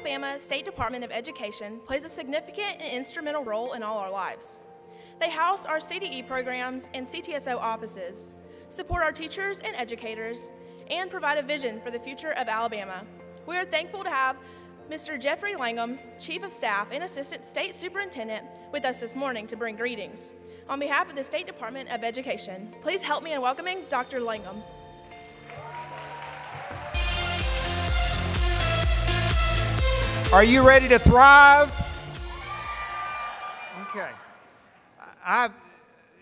Alabama State Department of Education plays a significant and instrumental role in all our lives. They house our CDE programs and CTSO offices, support our teachers and educators, and provide a vision for the future of Alabama. We are thankful to have Mr. Jeffery Langham, Chief of Staff and Assistant State Superintendent, with us this morning to bring greetings. On behalf of the State Department of Education, please help me in welcoming Dr. Langham. Are you ready to thrive? Okay.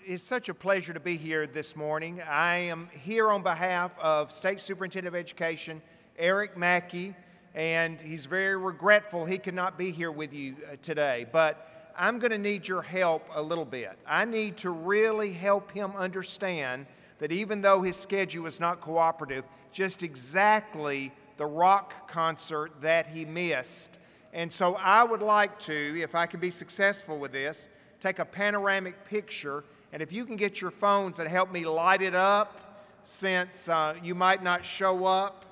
It's such a pleasure to be here this morning. I am here on behalf of State Superintendent of Education, Eric Mackey, and he's very regretful he could not be here with you today. But I'm going to need your help a little bit. I need to really help him understand that even though his schedule is not cooperative, just exactly the rock concert that he missed. And so I would like to, if I can be successful with this, take a panoramic picture, and if you can get your phones and help me light it up, since you might not show up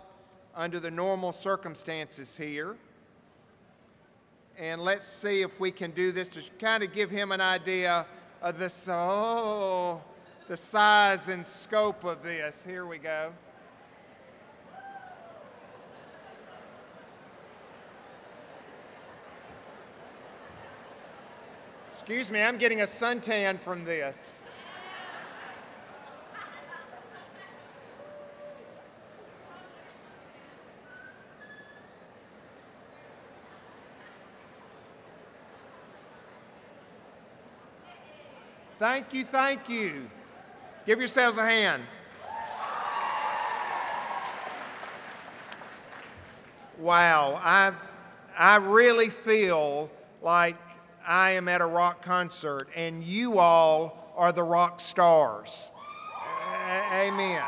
under the normal circumstances here. And let's see if we can do this to kind of give him an idea of the size and scope of this. Here we go. Excuse me, I'm getting a suntan from this. Thank you, thank you. Give yourselves a hand. Wow, I really feel like I am at a rock concert, and you all are the rock stars. Amen.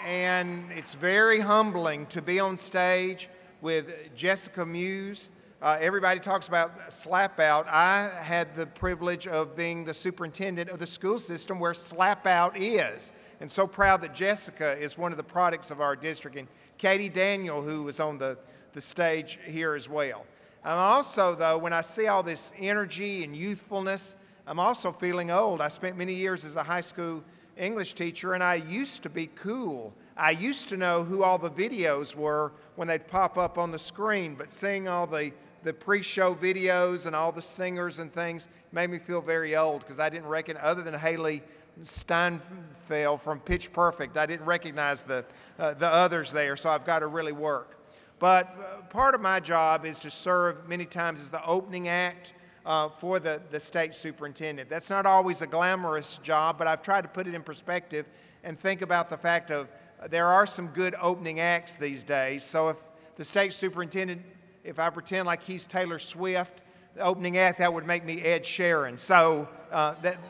And it's very humbling to be on stage with Jessica Muse. Everybody talks about slap out. I had the privilege of being the superintendent of the school system where slap out is. And so proud that Jessica is one of the products of our district. And Katie Daniel, who was on the stage here as well. I'm also, though, when I see all this energy and youthfulness, I'm also feeling old. I spent many years as a high school English teacher, and I used to be cool. I used to know who all the videos were when they'd pop up on the screen, but seeing all the pre-show videos and all the singers and things made me feel very old because I didn't reckon, other than Haley Steinfeld from Pitch Perfect, I didn't recognize the others there, so I've got to really work. But part of my job is to serve many times as the opening act for the state superintendent. That's not always a glamorous job, but I've tried to put it in perspective and think about the fact of there are some good opening acts these days. So if the state superintendent, if I pretend like he's Taylor Swift, the opening act, that would make me Ed Sheeran. So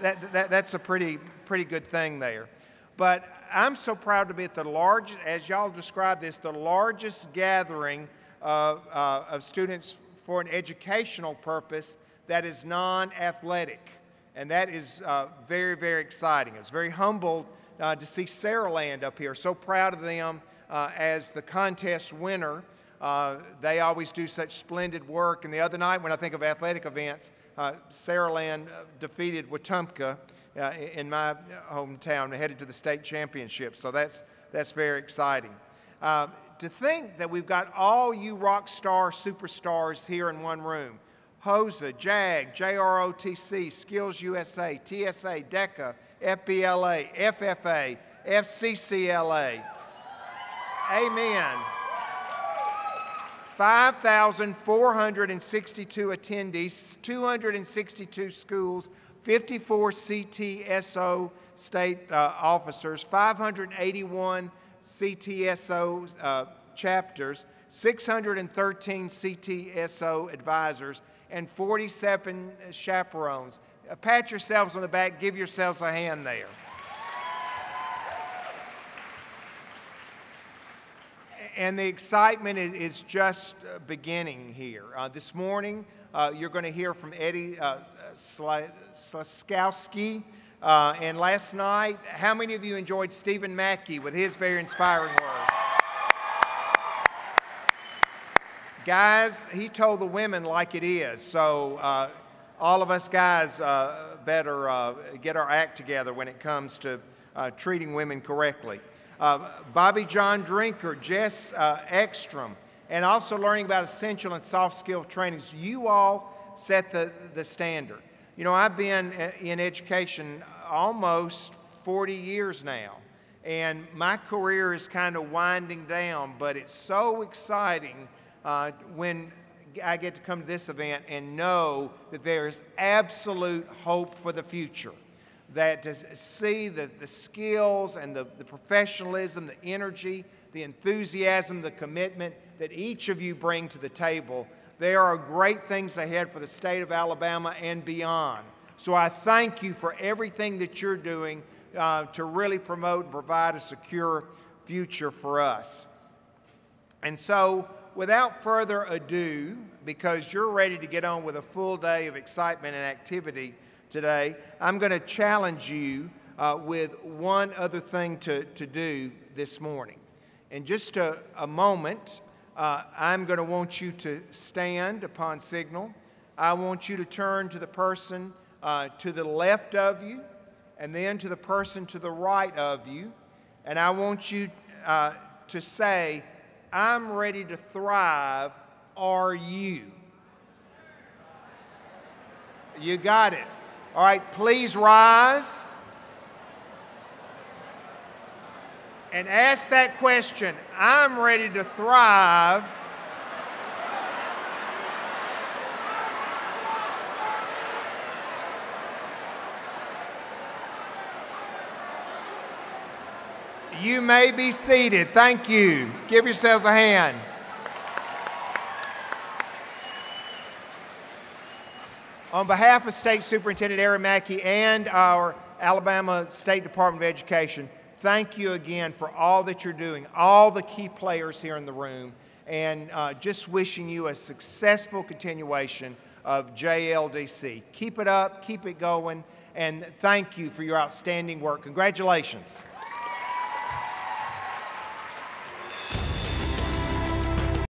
that's a pretty good thing there. But I'm so proud to be at the largest, as y'all described this, the largest gathering of students for an educational purpose that is non-athletic. And that is very, very exciting. It's very humbled to see Saraland up here. So proud of them as the contest winner. They always do such splendid work. And the other night, when I think of athletic events, Saraland defeated Wetumpka in my hometown and headed to the state championship. So that's very exciting. To think that we've got all you rock star superstars here in one room. HOSA, JAG, JROTC, Skills USA, TSA, DECA, FBLA, FFA, FCCLA. Amen. 5,462 attendees, 262 schools, 54 CTSO state officers, 581 CTSO chapters, 613 CTSO advisors, and 47 chaperones. Pat yourselves on the back, give yourselves a hand there. And the excitement is just beginning here. This morning, you're going to hear from Eddie Slaskowski. And last night, how many of you enjoyed Stephen Mackey with his very inspiring words? Guys, he told the women like it is, so all of us guys better get our act together when it comes to treating women correctly. Bobby John Drinker, Jess Ekstrom, and also learning about essential and soft skill trainings. You all set the standard. You know, I've been in education almost 40 years now, and my career is kind of winding down, but it's so exciting when I get to come to this event and know that there is absolute hope for the future. That to see the skills and the professionalism, the energy, the enthusiasm, the commitment that each of you bring to the table, there are great things ahead for the state of Alabama and beyond. So I thank you for everything that you're doing to really promote and provide a secure future for us. And so, without further ado, because you're ready to get on with a full day of excitement and activity today, I'm going to challenge you with one other thing to do this morning. In just a moment, I'm going to want you to stand upon signal. I want you to turn to the person to the left of you, and then to the person to the right of you, and I want you to say, "I'm ready to thrive, are you?" You got it. All right, please rise and ask that question. I'm ready to thrive. You may be seated. Thank you. Give yourselves a hand. On behalf of State Superintendent Aaron Mackey and our Alabama State Department of Education, thank you again for all that you're doing, all the key players here in the room, and just wishing you a successful continuation of JLDC. Keep it up, keep it going, and thank you for your outstanding work. Congratulations.